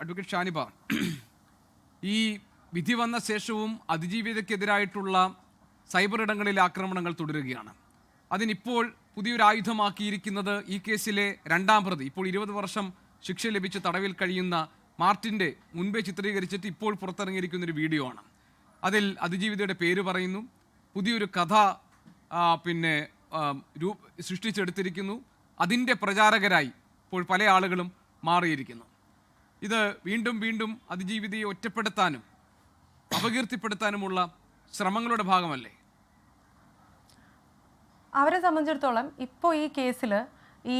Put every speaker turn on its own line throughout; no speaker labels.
Advocate Shaniba, ഈ വിധി വന്ന ശേഷവും അതിജീവിതയ്ക്കെതിരായിട്ടുള്ള സൈബർ ഇടങ്ങളിലെ ആക്രമണങ്ങൾ തുടരുകയാണ്. അതിനിപ്പോൾ പുതിയൊരു ആയുധമാക്കിയിരിക്കുന്നത് ഈ കേസിലെ രണ്ടാം പ്രതി, ഇപ്പോൾ 20 വർഷം ശിക്ഷ ലഭിച്ച് തടവിൽ കഴിയുന്ന മാർട്ടിൻ്റെ മുൻപേ ചിത്രീകരിച്ചിട്ട് ഇപ്പോൾ പുറത്തിറങ്ങിയിരിക്കുന്നൊരു വീഡിയോ ആണ്. അതിൽ അതിജീവിതയുടെ പേര് പറയുന്നു, പുതിയൊരു കഥ സൃഷ്ടിച്ചെടുത്തിരിക്കുന്നു. അതിൻ്റെ പ്രചാരകരായി ഇപ്പോൾ പല ആളുകളും മാറിയിരിക്കുന്നു. ഇത് വീണ്ടും വീണ്ടും അതിജീവിതയെ ഒറ്റപ്പെടുത്താനും അപകീർത്തിപ്പെടുത്താനുമുള്ള ശ്രമങ്ങളുടെ ഭാഗമല്ലേ?
അവരെ സംബന്ധിച്ചിടത്തോളം ഇപ്പോൾ ഈ കേസിൽ ഈ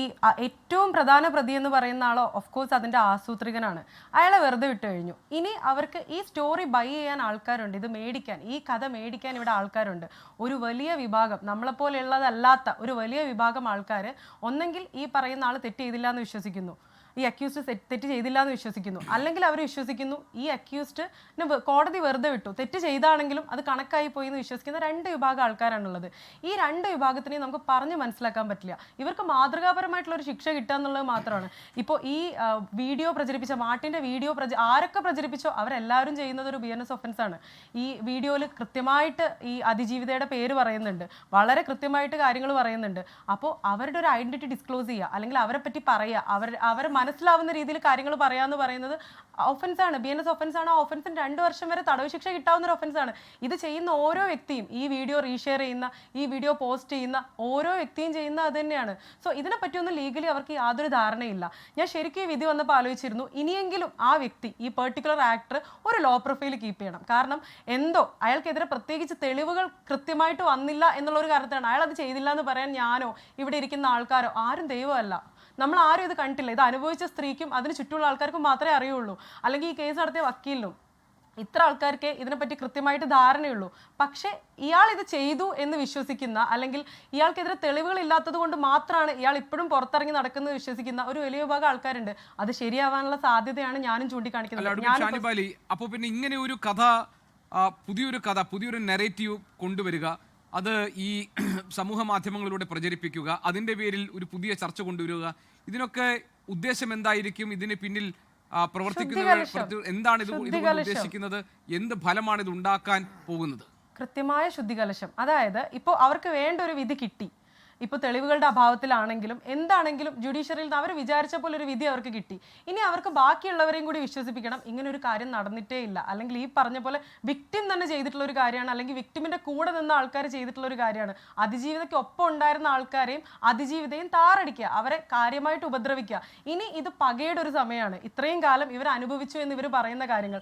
ഏറ്റവും പ്രധാന പ്രതി എന്ന് പറയുന്ന ആൾ ഓഫ് കോഴ്സ് അതിൻ്റെ ആസൂത്രികനാണ്. അയാളെ വെറുതെ വിട്ടു കഴിഞ്ഞു. ഇനി അവർക്ക് ഈ സ്റ്റോറി ബൈ ചെയ്യാൻ ആൾക്കാരുണ്ട്, ഇത് മേടിക്കാൻ, ഈ കഥ മേടിക്കാൻ ഇവിടെ ആൾക്കാരുണ്ട്. ഒരു വലിയ വിഭാഗം, നമ്മളെപ്പോലെയുള്ളതല്ലാത്ത ഒരു വലിയ വിഭാഗം ആൾക്കാർ ഒന്നെങ്കിൽ ഈ പറയുന്ന ആൾ തെറ്റ് ചെയ്തില്ല എന്ന് വിശ്വസിക്കുന്നു, ഈ അക്യൂസ്ഡ് തെറ്റ് ചെയ്തില്ല എന്ന് വിശ്വസിക്കുന്നു, അല്ലെങ്കിൽ അവർ വിശ്വസിക്കുന്നു ഈ അക്യൂസ്ഡിന് കോടതി വെറുതെ വിട്ടു, തെറ്റ് ചെയ്താണെങ്കിലും അത് കണക്കായി പോയി എന്ന് വിശ്വസിക്കുന്ന രണ്ട് വിഭാഗം ആൾക്കാരാണുള്ളത്. ഈ രണ്ട് വിഭാഗത്തിനെയും നമുക്ക് പറഞ്ഞ് മനസ്സിലാക്കാൻ പറ്റില്ല. ഇവർക്ക് മാതൃകാപരമായിട്ടുള്ള ഒരു ശിക്ഷ കിട്ടുക എന്നുള്ളത് മാത്രമാണ്. ഇപ്പോൾ ഈ വീഡിയോ പ്രചരിപ്പിച്ച മാർട്ടിൻ്റെ വീഡിയോ ആരൊക്കെ പ്രചരിപ്പിച്ചോ അവരെല്ലാവരും ചെയ്യുന്നത് ഒരു ബിഎൻഎസ് ഒഫൻസ് ആണ്. ഈ വീഡിയോയിൽ കൃത്യമായിട്ട് ഈ അതിജീവിതയുടെ പേര് പറയുന്നുണ്ട്, വളരെ കൃത്യമായിട്ട് കാര്യങ്ങൾ പറയുന്നുണ്ട്. അപ്പോൾ അവരുടെ ഒരു ഐഡന്റിറ്റി ഡിസ്ക്ലോസ് ചെയ്യുക, അല്ലെങ്കിൽ അവരെ പറ്റി പറയുക, അവരെ മനസ്സിലാവുന്ന രീതിയിൽ കാര്യങ്ങൾ പറയാന്ന് പറയുന്നത് ഒഫൻസാണ്, ബിഎൻഎസ് ഒഫൻസാണ്. ആ ഒഫൻസിന് 2 വർഷം വരെ തടവ് ശിക്ഷ കിട്ടാവുന്ന ഒരു ഒഫൻസാണ്. ഇത് ചെയ്യുന്ന ഓരോ വ്യക്തിയും, ഈ വീഡിയോ റീഷെയർ ചെയ്യുന്ന, ഈ വീഡിയോ പോസ്റ്റ് ചെയ്യുന്ന ഓരോ വ്യക്തിയും ചെയ്യുന്ന അത് തന്നെയാണ്. സോ ഇതിനെ പറ്റിയൊന്നും ലീഗലി അവർക്ക് യാതൊരു ധാരണയില്ല. ഞാൻ ശരിക്കും ഈ വിധി വന്നപ്പോൾ ആലോചിച്ചിരുന്നു, ഇനിയെങ്കിലും ആ വ്യക്തി, ഈ പെർട്ടിക്കുലർ ആക്ടർ ഒരു ലോ പ്രൊഫൈൽ കീപ്പ് ചെയ്യണം. കാരണം എന്തോ അയാൾക്കെതിരെ പ്രത്യേകിച്ച് തെളിവുകൾ കൃത്യമായിട്ട് വന്നില്ല എന്നുള്ളൊരു കാരണത്താണ് അയാൾ അത് ചെയ്തില്ല എന്ന് പറയാൻ ഞാനോ ഇവിടെ ഇരിക്കുന്ന ആൾക്കാരോ ആരും ദൈവമല്ല. നമ്മൾ ആരും ഇത് കണ്ടിട്ടില്ല. ഇത് അനുഭവിച്ച സ്ത്രീക്കും അതിന് ചുറ്റുമുള്ള ആൾക്കാർക്കും മാത്രമേ അറിയുള്ളൂ, അല്ലെങ്കിൽ ഈ കേസ് നടത്തിയ വക്കീലിനും. ഇത്ര ആൾക്കാർക്ക് ഇതിനെപ്പറ്റി കൃത്യമായിട്ട് ധാരണയുള്ളൂ. പക്ഷേ ഇയാൾ ഇത് ചെയ്തു എന്ന് വിശ്വസിക്കുന്ന, അല്ലെങ്കിൽ ഇയാൾക്കെതിരെ തെളിവുകൾ ഇല്ലാത്തത് കൊണ്ട് മാത്രമാണ് ഇയാൾ ഇപ്പോഴും പുറത്തിറങ്ങി നടക്കുന്നത് വിശ്വസിക്കുന്ന ഒരു വലിയ വിഭാഗം ആൾക്കാരുണ്ട്. അത് ശരിയാവാനുള്ള സാധ്യതയാണ് ഞാനും ചൂണ്ടിക്കാണിക്കുന്നത്.
അപ്പോൾ പിന്നെ ഇങ്ങനെ ഒരു കഥ, പുതിയൊരു നെറേറ്റീവ് കൊണ്ടുവരിക, അത് ഈ സമൂഹ മാധ്യമങ്ങളിലൂടെ പ്രചരിപ്പിക്കുക, അതിൻ്റെ പേരിൽ ഒരു പുതിയ ചർച്ച കൊണ്ടുവരിക, ഇതിനൊക്കെ ഉദ്ദേശം എന്തായിരിക്കും? ഇതിന് പിന്നിൽ പ്രവർത്തിക്കുന്നവർ എന്താണ് ഇതുകൊണ്ട് ഉദ്ദേശിക്കുന്നത്? എന്ത് ഫലമാണ് ഇത് ഉണ്ടാക്കാൻ പോകുന്നത്?
കൃത്യമായ ശുദ്ധികലശം. അതായത് ഇപ്പോൾ അവർക്ക് വേണ്ട ഒരു വിധി കിട്ടി. ഇപ്പോൾ തെളിവുകളുടെ അഭാവത്തിലാണെങ്കിലും എന്താണെങ്കിലും ജുഡീഷ്യറിയിൽ നിന്ന് അവർ വിചാരിച്ച പോലെ ഒരു വിധി അവർക്ക് കിട്ടി. ഇനി അവർക്ക് ബാക്കിയുള്ളവരെയും കൂടി വിശ്വസിപ്പിക്കണം, ഇങ്ങനെ ഒരു കാര്യം നടന്നിട്ടേ ഇല്ല, അല്ലെങ്കിൽ ഈ പറഞ്ഞ പോലെ വിക്ടിം തന്നെ ചെയ്തിട്ടുള്ള ഒരു കാര്യമാണ്, അല്ലെങ്കിൽ വിക്ടിമിന്റെ കൂടെ നിന്ന ആൾക്കാർ ചെയ്തിട്ടുള്ള ഒരു കാര്യമാണ്. അതിജീവിതയ്ക്ക് ഒപ്പം ഉണ്ടായിരുന്ന ആൾക്കാരെയും അതിജീവിതയും താറടിക്കുക, അവരെ കാര്യമായിട്ട് ഉപദ്രവിക്കുക. ഇനി ഇത് പകയുടെ ഒരു സമയമാണ്. ഇത്രയും കാലം ഇവർ അനുഭവിച്ചു എന്ന് ഇവർ പറയുന്ന കാര്യങ്ങൾ,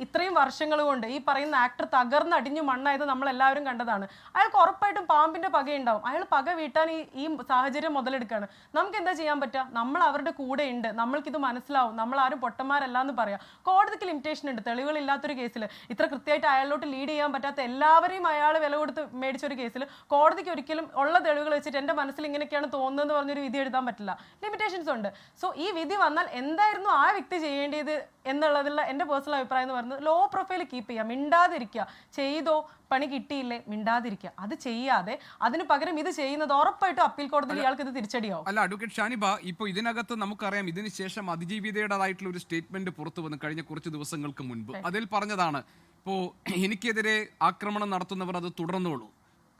ഇത്രയും വർഷങ്ങൾ കൊണ്ട് ഈ പറയുന്ന ആക്ടർ തകർന്നടിഞ്ഞു മണ്ണായത് നമ്മളെല്ലാവരും കണ്ടതാണ്. അയാൾക്ക് ഉറപ്പായിട്ടും പാമ്പിന്റെ പകയുണ്ടാവും. അയാൾ പക വീട്ടാൻ ഈ സാഹചര്യം മുതലെടുക്കുകയാണ്. നമുക്ക് എന്താ ചെയ്യാൻ പറ്റുക? നമ്മൾ അവരുടെ കൂടെ ഉണ്ട്, നമ്മൾക്കിത് മനസ്സിലാവും, നമ്മൾ ആരും പൊട്ടന്മാരല്ല എന്ന് പറയാം. കോടതിക്ക് ലിമിറ്റേഷൻ ഉണ്ട്. തെളിവുകളില്ലാത്തൊരു കേസിൽ, ഇത്ര കൃത്യമായിട്ട് അയാളിലോട്ട് ലീഡ് ചെയ്യാൻ പറ്റാത്ത എല്ലാവരെയും അയാൾ വില കൊടുത്ത് മേടിച്ചൊരു കേസിൽ കോടതിക്ക് ഒരിക്കലും ഉള്ള തെളിവുകൾ വെച്ചിട്ട് എൻ്റെ മനസ്സിൽ ഇങ്ങനെയൊക്കെയാണ് തോന്നുന്നതെന്ന് പറഞ്ഞൊരു വിധി എഴുതാൻ പറ്റില്ല. ലിമിറ്റേഷൻസ് ഉണ്ട്. സോ ഈ വിധി വന്നാൽ എന്തായിരുന്നു ആ വ്യക്തി ചെയ്യേണ്ടത് എന്നുള്ളതിലുള്ള എൻ്റെ പേഴ്സണൽ അഭിപ്രായം എന്ന് പറയുന്നത്, ലോ പ്രൊഫൈൽ കീപ്പ് ചെയ്യുക, മിണ്ടാതിരിക്കുക. ചെയ്തോ പണി കിട്ടിയില്ലേ മിണ്ടാതിരിക്കുക. അത് ചെയ്യാതെ അതിന് പകരം ഇത് ചെയ്യുന്നത് ഉറപ്പായിട്ടും അപ്പീൽ കോടതിയിൽ ഇയാൾക്ക് ഇത് തിരിച്ചടിയാവും.
അല്ല അഡ്വക്കേറ്റ് ഷാനിബ, ഇപ്പോൾ ഇതിനകത്ത് നമുക്കറിയാം, ഇതിന് ശേഷം അതിജീവിതയുടേതായിട്ടുള്ള ഒരു സ്റ്റേറ്റ്മെന്റ് പുറത്തു വന്നു കഴിഞ്ഞ കുറച്ച് ദിവസങ്ങൾക്ക് മുൻപ്. അതിൽ പറഞ്ഞതാണ്, ഇപ്പോൾ എനിക്കെതിരെ ആക്രമണം നടത്തുന്നവർ അത് തുടർന്നോളൂ,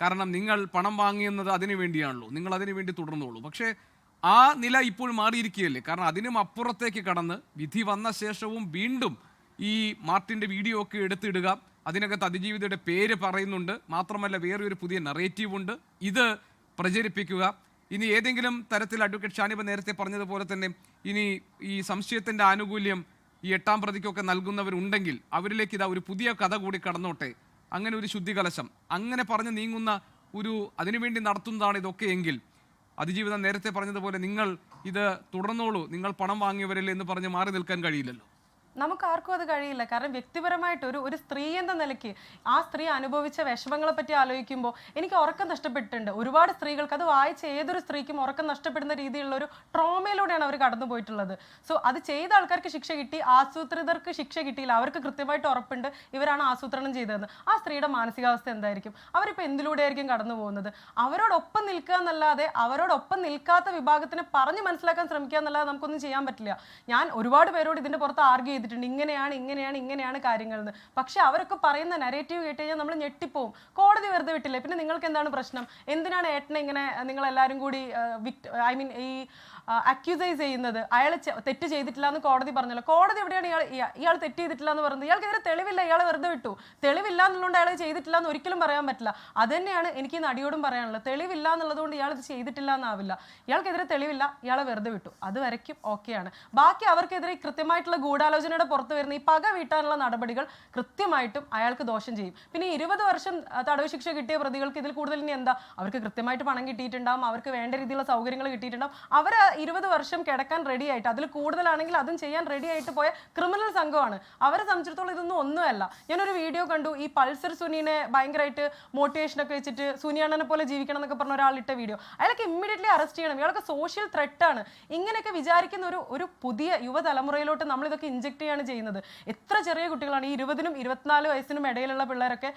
കാരണം നിങ്ങൾ പണം വാങ്ങിയെന്നത് അതിനു വേണ്ടിയാണല്ലോ, നിങ്ങൾ അതിനു വേണ്ടി തുടർന്നോളൂ. പക്ഷേ ആ നില ഇപ്പോൾ മാറിയിരിക്കുകയല്ലേ? കാരണം അതിനും അപ്പുറത്തേക്ക് കടന്ന് വിധി വന്ന ശേഷവും വീണ്ടും ഈ മാർട്ടിൻ്റെ വീഡിയോ ഒക്കെ എടുത്തിടുക, അതിനകത്ത് അതിജീവിതയുടെ പേര് പറയുന്നുണ്ട്, മാത്രമല്ല വേറെ ഒരു പുതിയ നറേറ്റീവ് ഉണ്ട്, ഇത് പ്രചരിപ്പിക്കുക. ഇനി ഏതെങ്കിലും തരത്തിൽ അഡ്വക്കേറ്റ് ഷാനിബ നേരത്തെ പറഞ്ഞതുപോലെ തന്നെ ഇനി ഈ സംശയത്തിൻ്റെ ആനുകൂല്യം ഈ 8ാം പ്രതിക്കൊക്കെ നൽകുന്നവരുണ്ടെങ്കിൽ അവരിലേക്ക് ഇതാ ഒരു പുതിയ കഥ കൂടി കടന്നോട്ടെ, അങ്ങനെ ഒരു ശുദ്ധികലശം അങ്ങനെ പറഞ്ഞ് നീങ്ങുന്ന ഒരു അതിനുവേണ്ടി നടത്തുന്നതാണ് ഇതൊക്കെ എങ്കിൽ, അതിജീവിതം നേരത്തെ പറഞ്ഞതുപോലെ നിങ്ങൾ ഇത് തുടർന്നോളൂ, നിങ്ങൾ പണം വാങ്ങിയവരല്ലേ എന്ന് പറഞ്ഞ് മാറി നിൽക്കാൻ കഴിയില്ലല്ലോ.
നമുക്ക് ആർക്കും അത് കഴിയില്ല. കാരണം വ്യക്തിപരമായിട്ട് ഒരു സ്ത്രീ എന്ന നിലയ്ക്ക് ആ സ്ത്രീ അനുഭവിച്ച വിഷമങ്ങളെ പറ്റി ആലോചിക്കുമ്പോൾ എനിക്ക് ഉറക്കം നഷ്ടപ്പെട്ടിട്ടുണ്ട്. ഒരുപാട് സ്ത്രീകൾക്ക് അത് വായിച്ച ഏതൊരു സ്ത്രീക്കും ഉറക്കം നഷ്ടപ്പെടുന്ന രീതിയിലുള്ള ഒരു ട്രോമയിലൂടെയാണ് അവർ കടന്നു പോയിട്ടുള്ളത്. സോ അത് ചെയ്ത ആൾക്കാർക്ക് ശിക്ഷ കിട്ടി, ആസൂത്രിതർക്ക് ശിക്ഷ കിട്ടിയില്ല. അവർക്ക് കൃത്യമായിട്ട് ഉറപ്പുണ്ട് ഇവരാണ് ആസൂത്രണം ചെയ്തതെന്ന്. ആ സ്ത്രീയുടെ മാനസികാവസ്ഥ എന്തായിരിക്കും? അവരിപ്പോൾ എന്തിലൂടെ ആയിരിക്കും കടന്നു പോകുന്നത്? അവരോടൊപ്പം നിൽക്കുക എന്നല്ലാതെ അവരോടൊപ്പം നിൽക്കാത്ത വിഭാഗത്തിനെ പറഞ്ഞ് മനസ്സിലാക്കാൻ ശ്രമിക്കുക എന്നല്ലാതെ നമുക്കൊന്നും ചെയ്യാൻ പറ്റില്ല. ഞാൻ ഒരുപാട് പേരോട് ഇതിന്റെ പുറത്ത് ആർഗ്യൂ ചെയ്തിട്ടുണ്ട്, ഇങ്ങനെയാണ് കാര്യങ്ങൾ എന്ന്. പക്ഷെ അവരൊക്കെ പറയുന്ന നരേറ്റീവ് കേട്ട് കഴിഞ്ഞാൽ നമ്മൾ ഞെട്ടിപ്പോവും. കോടതി വെറുതെ വിട്ടില്ലേ, പിന്നെ നിങ്ങൾക്ക് എന്താണ് പ്രശ്നം? എന്തിനാണ് ഏട്ടനെ ഇങ്ങനെ നിങ്ങൾ എല്ലാവരും കൂടി ഈ അക്യൂസൈസ് ചെയ്യുന്നത്? അയാൾ തെറ്റ് ചെയ്തിട്ടില്ല എന്ന് കോടതി പറഞ്ഞല്ലോ. കോടതി എവിടെയാണ് ഇയാൾ തെറ്റ് ചെയ്തിട്ടില്ല എന്ന് പറയുന്നത്? ഇയാൾക്കെതിരെ തെളിവില്ല, ഇയാളെ വെറുതെ വിട്ടു. തെളിവില്ല എന്നുള്ളതുകൊണ്ട് അയാൾ ചെയ്തിട്ടില്ല എന്ന് ഒരിക്കലും പറയാൻ പറ്റില്ല. അത് തന്നെയാണ് എനിക്ക് ഈ നടിയോടും പറയാനുള്ളത്. തെളിവില്ല എന്നുള്ളതുകൊണ്ട് ഇയാൾ ഇത് ചെയ്തിട്ടില്ല എന്നാവില്ല. ഇയാൾക്കെതിരെ തെളിവില്ല, ഇയാളെ വെറുതെ വിട്ടു. അത് വരയ്ക്കും ഓക്കെയാണ്. ബാക്കി അവർക്കെതിരെ കൃത്യമായിട്ടുള്ള ഗൂഢാലോചനയുടെ പുറത്ത് വരുന്ന ഈ പക വീട്ടാനുള്ള നടപടികൾ കൃത്യമായിട്ടും അയാൾക്ക് ദോഷം ചെയ്യും. പിന്നെ 20 വർഷം തടവ് ശിക്ഷ കിട്ടിയ പ്രതികൾക്ക് ഇതിൽ കൂടുതൽ ഇനി എന്താ? അവർക്ക് കൃത്യമായിട്ട് പണം കിട്ടിയിട്ടുണ്ടാവും, അവർക്ക് വേണ്ട രീതിയിലുള്ള സൗകര്യങ്ങൾ കിട്ടിയിട്ടുണ്ടാവും. അവർ 20 വർഷം കിടക്കാൻ റെഡി ആയിട്ട്, അതിൽ കൂടുതലാണെങ്കിൽ അതും ചെയ്യാൻ റെഡി ആയിട്ട് പോയ ക്രിമിനൽ സംഘമാണ്. അവരെ സംബന്ധിച്ചിടത്തോളം ഇതൊന്നും ഒന്നുമല്ല. ഞാനൊരു വീഡിയോ കണ്ടു, ഈ പൾസർ സുനിനെ ഭയങ്കരമായിട്ട് മോട്ടിവേഷനൊക്കെ വെച്ചിട്ട് സുനിയണ്ണനെ പോലെ ജീവിക്കണം എന്നൊക്കെ പറഞ്ഞ ഒരാളിട്ട വീഡിയോ. അയാൾക്ക് ഇമ്മീഡിയറ്റ്ലി അറസ്റ്റ് ചെയ്യണം. ഇയാൾക്ക് സോഷ്യൽ ത്രെറ്റാണ്. ഇങ്ങനെയൊക്കെ വിചാരിക്കുന്ന ഒരു പുതിയ യുവതലമുറയിലോട്ട് നമ്മൾ ഇതൊക്കെ ഇഞ്ചെക്ട് ചെയ്യാണ് ചെയ്യുന്നത്. എത്ര ചെറിയ കുട്ടികളാണ് ഈ 20നും 24 വയസ്സിനും ഇടയിലുള്ള പിള്ളേരൊക്കെ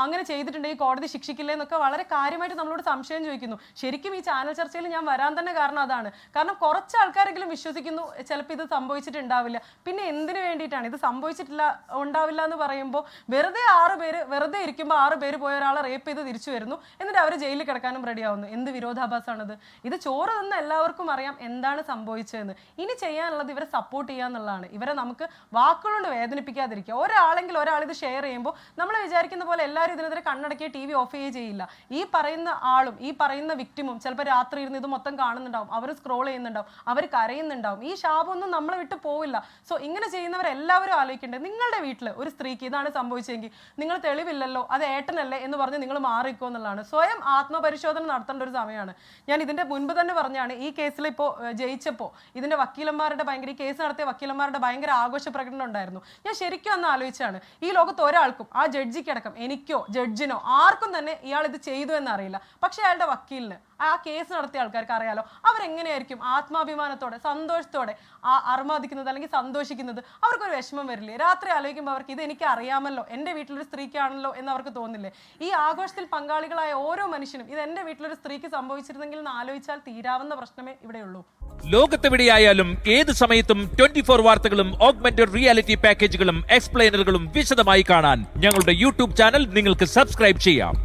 അങ്ങനെ ചെയ്തിട്ടുണ്ടെങ്കിൽ കോടതി ശിക്ഷിക്കില്ലേ എന്നൊക്കെ വളരെ കാര്യമായിട്ട് നമ്മളോട് സംശയം ചോദിക്കുന്നു. ശരിക്കും ഈ ചാനൽ ചർച്ചയിൽ ഞാൻ വരാൻ തന്നെ കാരണം അതാണ്. കാരണം കുറച്ച് ആൾക്കാരെങ്കിലും വിശ്വസിക്കുന്നു ചിലപ്പോൾ ഇത് സംഭവിച്ചിട്ടുണ്ടാവില്ല. പിന്നെ എന്തിനു വേണ്ടിയിട്ടാണ് ഇത് സംഭവിച്ചിട്ടില്ല ഉണ്ടാവില്ല എന്ന് പറയുമ്പോൾ വെറുതെ 6 പേര് വെറുതെ ഇരിക്കുമ്പോൾ 6 പേര് പോയ ഒരാളെ റേപ്പ് ചെയ്ത് തിരിച്ചു വരുന്നു, എന്നിട്ട് അവർ ജയിലിൽ കിടക്കാനും റെഡിയാവുന്നു. എന്ത് വിരോധാഭാസമാണത്? ഇത് ചോറ് നിന്ന് എല്ലാവർക്കും അറിയാം എന്താണ് സംഭവിച്ചതെന്ന്. ഇനി ചെയ്യാനുള്ളത് ഇവരെ സപ്പോർട്ട് ചെയ്യുക എന്നുള്ളതാണ്. ഇവരെ നമുക്ക് വാക്കുകൊണ്ട് വേദനിപ്പിക്കാതിരിക്കുക. ഒരാളെങ്കിൽ ഒരാൾ ഇത് ഷെയർ ചെയ്യുമ്പോൾ നമ്മൾ വിചാരിക്കുന്ന പോലെ എല്ലാവരും ഇതിനെതിരെ കണ്ണടക്കിയ TV ഓഫ് ചെയ്യുകയും ചെയ്യില്ല. ഈ പറയുന്ന ആളും ഈ പറയുന്ന വിക്ടിമും ചിലപ്പോൾ രാത്രി ഇരുന്ന് ഇത് മൊത്തം കാണുന്നുണ്ടാവും, അവർ സ്ക്രോൾ ചെയ്യുന്നുണ്ടാവും, അവർ കരയുന്നുണ്ടാവും. ഈ ശാപമൊന്നും നമ്മളെ വിട്ട് പോവില്ല. സോ ഇങ്ങനെ ചെയ്യുന്നവരെല്ലാവരും ആലോചിക്കേണ്ടത്, നിങ്ങളുടെ വീട്ടിൽ ഒരു സ്ത്രീക്ക് ഇതാണ് സംഭവിച്ചെങ്കിൽ നിങ്ങൾ തെളിവില്ലല്ലോ, അത് ഏട്ടനല്ലേ എന്ന് പറഞ്ഞ് നിങ്ങൾ മാറിക്കോ എന്നുള്ളതാണ്. സ്വയം ആത്മപരിശോധന നടത്തേണ്ട ഒരു സമയമാണ്. ഞാൻ ഇതിന്റെ മുൻപ് തന്നെ പറഞ്ഞാണ്, ഈ കേസിൽ ഇപ്പോൾ ജയിച്ചപ്പോൾ ഇതിന്റെ വക്കീലന്മാരുടെ ഈ കേസ് നടത്തിയ വക്കീലന്മാരുടെ ഭയങ്കര ആഘോഷ പ്രകടനം ഉണ്ടായിരുന്നു. ഞാൻ ശരിക്കും അന്ന് ആലോചിച്ചാണ്, ഈ ലോകത്ത് ഒരാൾക്കും, ആ ജഡ്ജിക്കടക്കം എനിക്കോ ജഡ്ജിനോ ആർക്കും തന്നെ ഇയാൾ ഇത് ചെയ്തു എന്നറിയില്ല. പക്ഷെ അയാളുടെ വക്കീലിന്, ആ കേസ് നടത്തിയ ആൾക്കാർക്ക് അറിയാലോ അവരെങ്ങനെയായിരിക്കും ആത്മാഭിമാനത്തോടെ സന്തോഷത്തോടെ അർമാദിക്കുന്നത് അല്ലെങ്കിൽ സന്തോഷിക്കുന്നത്. അവർക്കൊരു വിഷമം വരില്ലേ? രാത്രി ആലോചിക്കുമ്പോൾ അവർക്ക് ഇത് എനിക്ക് അറിയാമല്ലോ, എൻ്റെ വീട്ടിലൊരു സ്ത്രീക്കാണല്ലോ എന്ന് അവർക്ക് തോന്നില്ലേ? ഈ ആഘോഷത്തിൽ പങ്കാളികളായ ഓരോ മനുഷ്യനും ഇത് എൻ്റെ വീട്ടിലൊരു സ്ത്രീക്ക് സംഭവിച്ചിരുന്നെങ്കിൽ എന്ന് ആലോചിച്ചാൽ തീരാവുന്ന പ്രശ്നമേ ഇവിടെയുള്ളൂ.
ലോകത്തെവിടെയായാലും ഏത് സമയത്തും 24 വാർത്തകളും ഓഗ്മെന്റഡ് റിയാലിറ്റി പാക്കേജുകളും എക്സ്പ്ലെയിനറുകളും വിശദമായി കാണാൻ ഞങ്ങളുടെ YouTube ചാനൽ നിങ്ങൾക്ക് സബ്സ്ക്രൈബ് ചെയ്യാം.